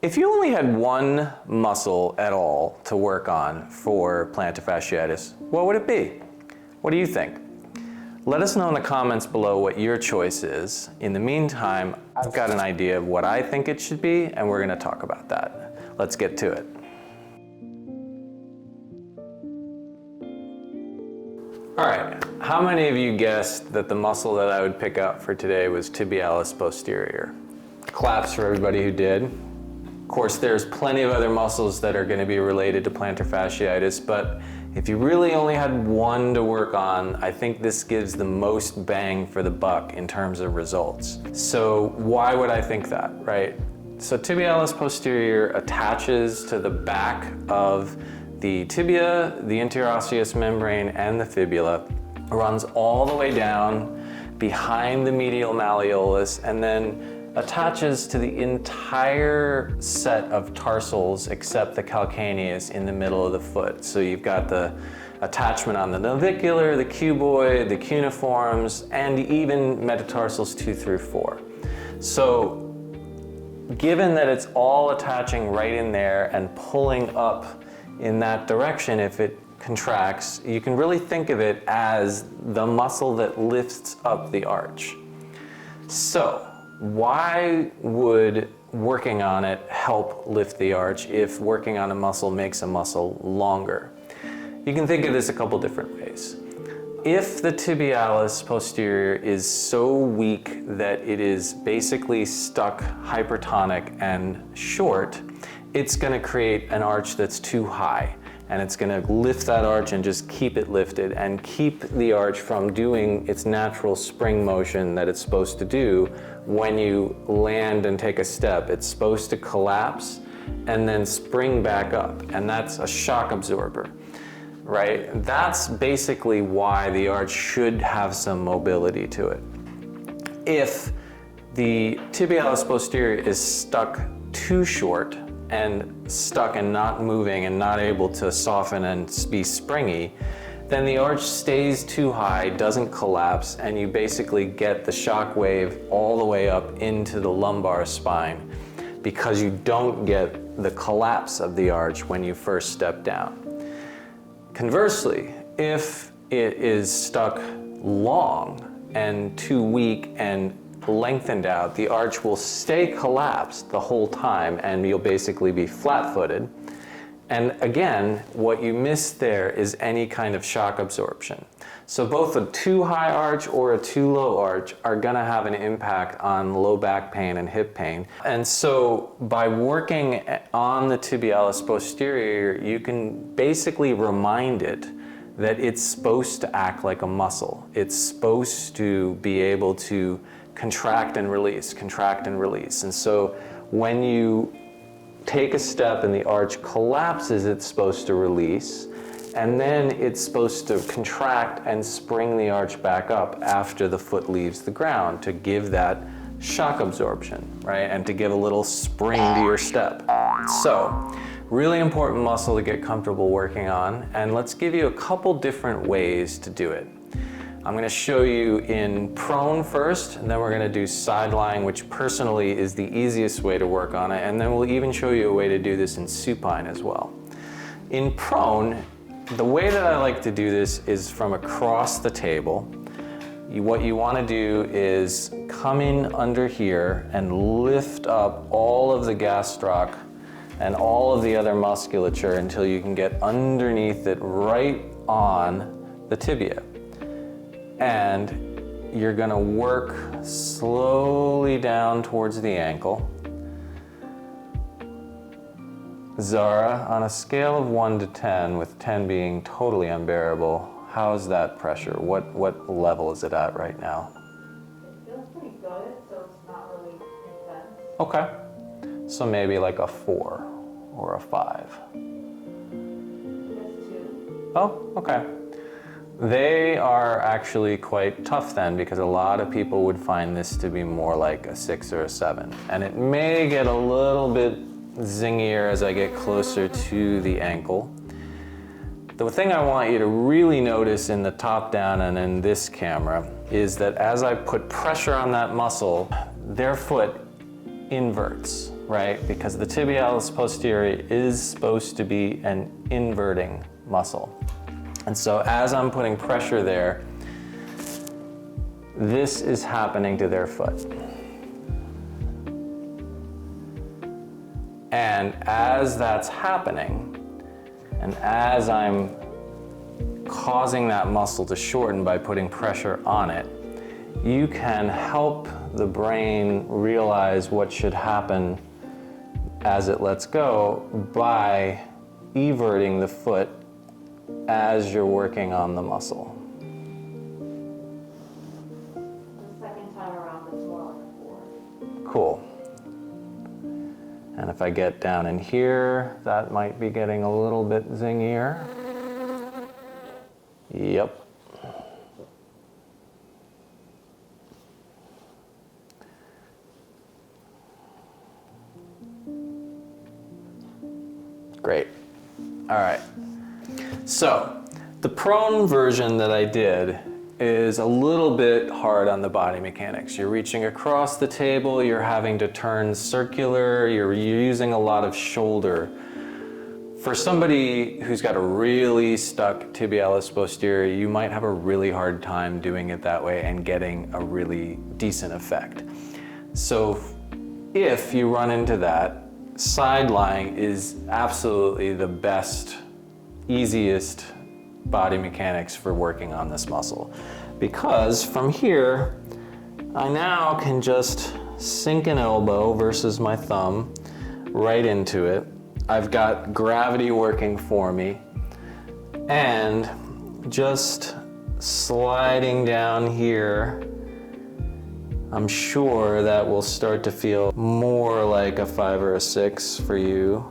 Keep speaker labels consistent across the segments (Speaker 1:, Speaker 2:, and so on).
Speaker 1: If you only had one muscle at all to work on for plantar fasciitis, what would it be? What do you think? Let us know in the comments below what your choice is. In the meantime, I've got an idea of what I think it should be, and we're going to talk about that. Let's get to it. All right, how many of you guessed that the muscle that I would pick out for today was tibialis posterior? Claps for everybody who did. Of course, there's plenty of other muscles that are going to be related to plantar fasciitis, but if you really only had one to work on, I think this gives the most bang for the buck in terms of results. So why would I think that, right? So tibialis posterior attaches to the back of the tibia, the interosseous membrane, and the fibula, runs all the way down behind the medial malleolus, and then attaches to the entire set of tarsals except the calcaneus in the middle of the foot. So you've got the attachment on the navicular, the cuboid, the cuneiforms, and even metatarsals 2 through 4. So given that it's all attaching right in there and pulling up in that direction, if it contracts, you can really think of it as the muscle that lifts up the arch. So why would working on it help lift the arch if working on a muscle makes a muscle longer? You can think of this a couple different ways. If the tibialis posterior is so weak that it is basically stuck hypertonic and short, it's going to create an arch that's too high, and it's going to lift that arch and just keep it lifted and keep the arch from doing its natural spring motion that it's supposed to do. When you land and take a step, it's supposed to collapse and then spring back up, and that's a shock absorber, right? That's basically why the arch should have some mobility to it. If the tibialis posterior is stuck too short and stuck and not moving and not able to soften and be springy, then the arch stays too high, doesn't collapse, and you basically get the shock wave all the way up into the lumbar spine because you don't get the collapse of the arch when you first step down. Conversely, if it is stuck long and too weak and lengthened out, the arch will stay collapsed the whole time and you'll basically be flat-footed. And again, what you miss there is any kind of shock absorption. So both a too high arch or a too low arch are going to have an impact on low back pain and hip pain. And so by working on the tibialis posterior, you can basically remind it that it's supposed to act like a muscle. It's supposed to be able to contract and release, contract and release. And so when you take a step and the arch collapses, it's supposed to release, and then it's supposed to contract and spring the arch back up after the foot leaves the ground to give that shock absorption, right? And to give a little spring to your step. So, really important muscle to get comfortable working on, and let's give you a couple different ways to do it. I'm going to show you in prone first, and then we're going to do side lying, which personally is the easiest way to work on it, and then we'll even show you a way to do this in supine as well. In prone, the way that I like to do this is from across the table. What you want to do is come in under here and lift up all of the gastroc and all of the other musculature until you can get underneath it right on the tibia. And you're going to work slowly down towards the ankle. Zara, on a scale of 1 to 10, with 10 being totally unbearable, how's that pressure? What level is it at right now?
Speaker 2: It feels pretty good, so it's not really intense.
Speaker 1: Okay. So maybe like a 4 or a 5.
Speaker 2: It has 2.
Speaker 1: Oh, okay. They are actually quite tough then, because a lot of people would find this to be more like a 6 or a 7. And it may get a little bit zingier as I get closer to the ankle. The thing I want you to really notice in the top down and in this camera is that as I put pressure on that muscle, their foot inverts. right? Because the tibialis posterior is supposed to be an inverting muscle. And so as I'm putting pressure there, this is happening to their foot. And as that's happening, and as I'm causing that muscle to shorten by putting pressure on it, you can help the brain realize what should happen as it lets go by everting the foot as you're working on the muscle.
Speaker 2: The second time around, it's more like a 4.
Speaker 1: Cool. And if I get down in here, that might be getting a little bit zingier. Yep. Great. All right. So the prone version that I did is a little bit hard on the body mechanics. You're reaching across the table, you're having to turn circular, you're using a lot of shoulder. For somebody who's got a really stuck tibialis posterior, you might have a really hard time doing it that way and getting a really decent effect. So if you run into that, side lying is absolutely the best, easiest body mechanics for working on this muscle. Because from here, I now can just sink an elbow versus my thumb right into it. I've got gravity working for me, and just sliding down here, I'm sure that will start to feel more like a 5 or a 6 for you.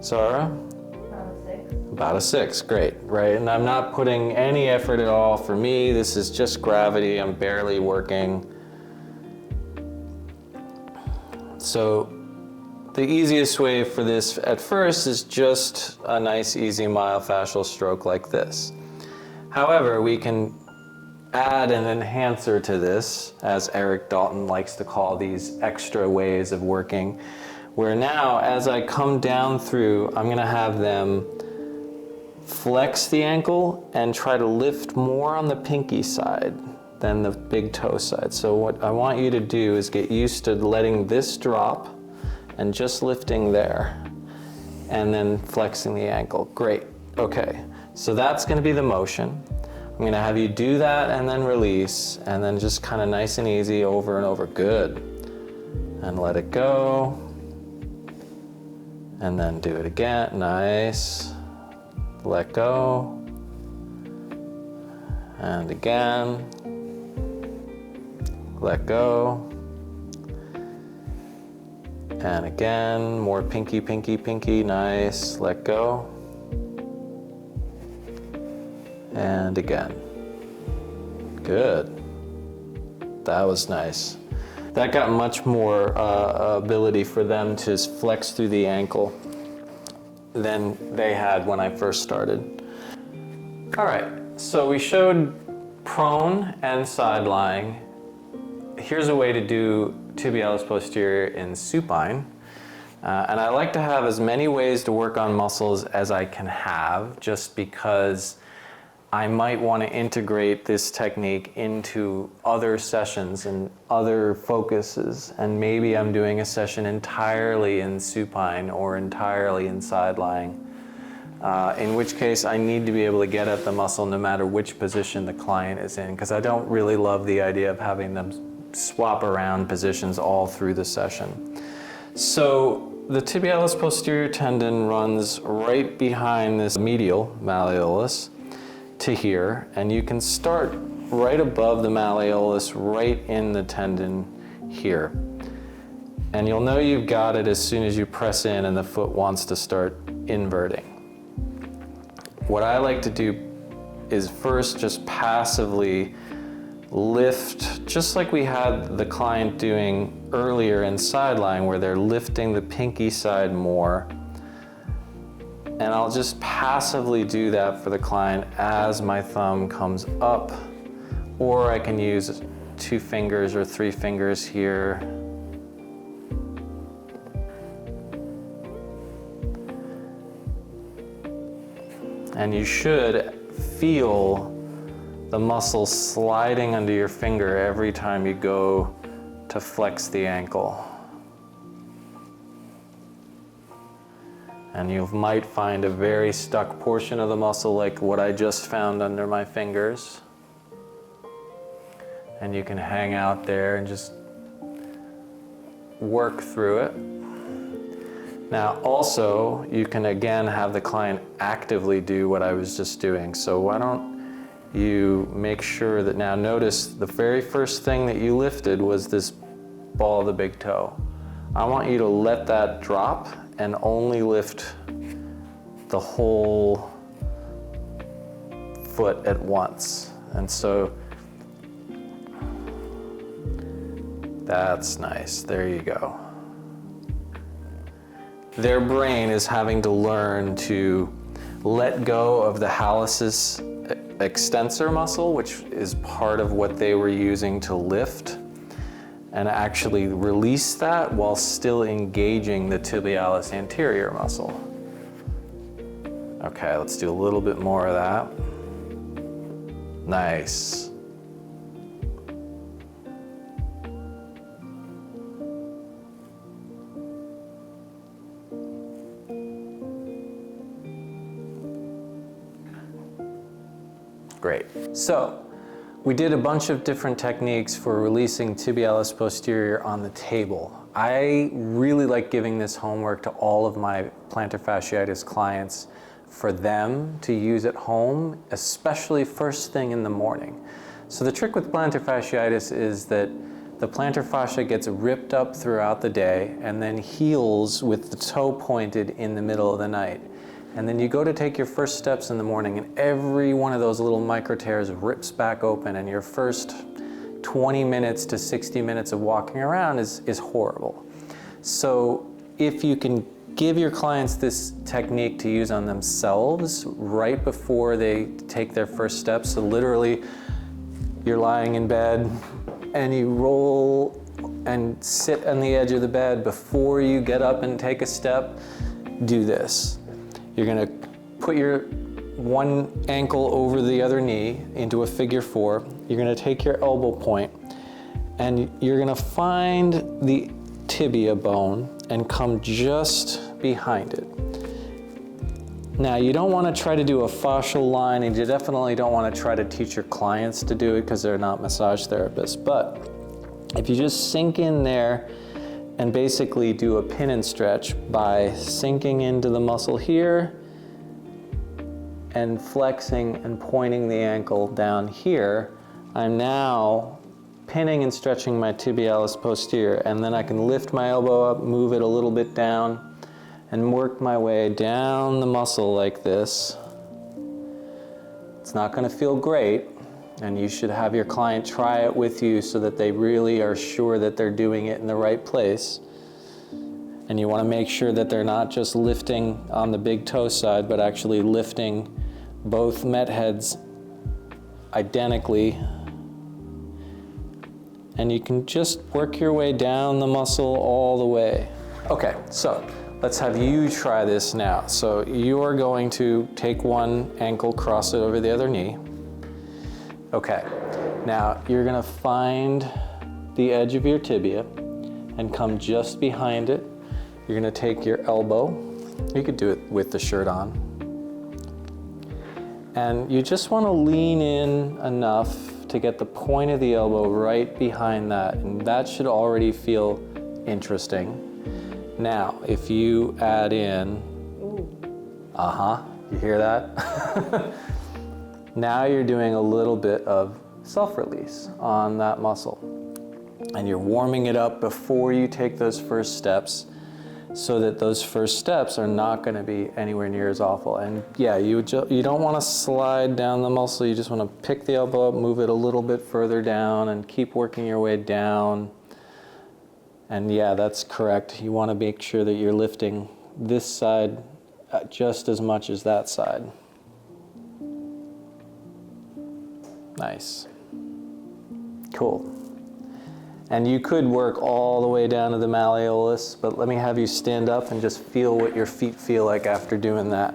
Speaker 1: Sarah?
Speaker 2: About a 6.
Speaker 1: About a 6, great, right? And I'm not putting any effort at all for me. This is just gravity, I'm barely working. So the easiest way for this at first is just a nice, easy myofascial stroke like this. However, we can add an enhancer to this, as Eric Dalton likes to call these extra ways of working, where now as I come down through, I'm gonna have them flex the ankle and try to lift more on the pinky side than the big toe side. So what I want you to do is get used to letting this drop and just lifting there and then flexing the ankle. Great, okay. So that's gonna be the motion. I'm gonna have you do that and then release, and then just kind of nice and easy over and over. Good. And let it go. And then do it again, nice. Let go. And again. Let go. And again, more pinky, pinky, pinky, nice, let go. And again. Good. That was nice. That got much more ability for them to flex through the ankle than they had when I first started. All right, so we showed prone and side lying. Here's a way to do tibialis posterior in supine. And I like to have as many ways to work on muscles as I can have, just because I might want to integrate this technique into other sessions and other focuses. And maybe I'm doing a session entirely in supine or entirely in side lying. In which case I need to be able to get at the muscle no matter which position the client is in, because I don't really love the idea of having them swap around positions all through the session. So the tibialis posterior tendon runs right behind this medial malleolus to here, and you can start right above the malleolus, right in the tendon here. And you'll know you've got it as soon as you press in and the foot wants to start inverting. What I like to do is first just passively lift, just like we had the client doing earlier in side lying, where they're lifting the pinky side more. And I'll just passively do that for the client as my thumb comes up, or I can use 2 fingers or 3 fingers here. And you should feel the muscle sliding under your finger every time you go to flex the ankle. And you might find a very stuck portion of the muscle like what I just found under my fingers. And you can hang out there and just work through it. Now also, you can again have the client actively do what I was just doing. So why don't you make sure that now notice the very first thing that you lifted was this ball of the big toe. I want you to let that drop and only lift the whole foot at once. And so that's nice. There you go. Their brain is having to learn to let go of the hallucis extensor muscle, which is part of what they were using to lift, and actually release that while still engaging the tibialis anterior muscle. Okay, let's do a little bit more of that. Nice. Great. So, we did a bunch of different techniques for releasing tibialis posterior on the table. I really like giving this homework to all of my plantar fasciitis clients for them to use at home, especially first thing in the morning. So the trick with plantar fasciitis is that the plantar fascia gets ripped up throughout the day and then heals with the toe pointed in the middle of the night. And then you go to take your first steps in the morning and every one of those little micro tears rips back open, and your first 20 minutes to 60 minutes of walking around is horrible. So if you can give your clients this technique to use on themselves right before they take their first steps, so literally you're lying in bed and you roll and sit on the edge of the bed before you get up and take a step, do this. You're gonna put your one ankle over the other knee into a figure 4. You're gonna take your elbow point and you're gonna find the tibia bone and come just behind it. Now, you don't wanna try to do a fascial line, and you definitely don't wanna try to teach your clients to do it because they're not massage therapists. But if you just sink in there and basically do a pin and stretch by sinking into the muscle here and flexing and pointing the ankle down here, I'm now pinning and stretching my tibialis posterior, and then I can lift my elbow up, move it a little bit down, and work my way down the muscle like this. It's not going to feel great, and you should have your client try it with you so that they really are sure that they're doing it in the right place. And you want to make sure that they're not just lifting on the big toe side, but actually lifting both met heads identically. And you can just work your way down the muscle all the way. Okay, so let's have you try this now. So you are going to take one ankle, cross it over the other knee. Okay, now you're gonna find the edge of your tibia and come just behind it. You're gonna take your elbow. You could do it with the shirt on. And you just wanna lean in enough to get the point of the elbow right behind that, and that should already feel interesting. Now, if you add in, you hear that? Now you're doing a little bit of self-release on that muscle. And you're warming it up before you take those first steps, so that those first steps are not going to be anywhere near as awful. And yeah, you don't want to slide down the muscle, you just want to pick the elbow up, move it a little bit further down, and keep working your way down. And yeah, that's correct. You want to make sure that you're lifting this side just as much as that side. Nice. Cool. And you could work all the way down to the malleolus, but let me have you stand up and just feel what your feet feel like after doing that.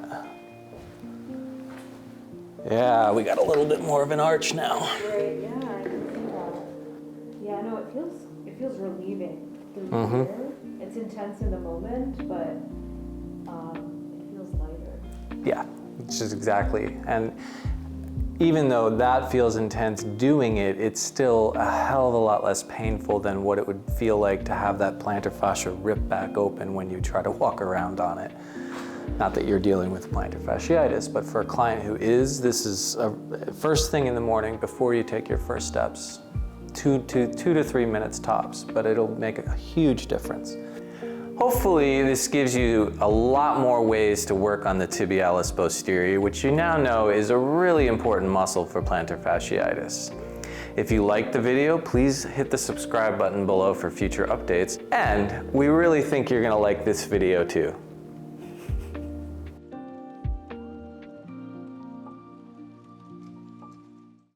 Speaker 1: Yeah, we got a little bit more of an arch now.
Speaker 2: Right, yeah, I can see that. Yeah, no, it feels relieving through here. It's intense in the moment, but it feels lighter.
Speaker 1: Yeah, it's just exactly. And even though that feels intense doing it, it's still a hell of a lot less painful than what it would feel like to have that plantar fascia rip back open when you try to walk around on it. Not that you're dealing with plantar fasciitis, but for a client who is, this is a first thing in the morning before you take your first steps. 2 to 3 minutes tops, but it'll make a huge difference. Hopefully this gives you a lot more ways to work on the tibialis posterior, which you now know is a really important muscle for plantar fasciitis. If you liked the video, please hit the subscribe button below for future updates, and we really think you're gonna like this video too.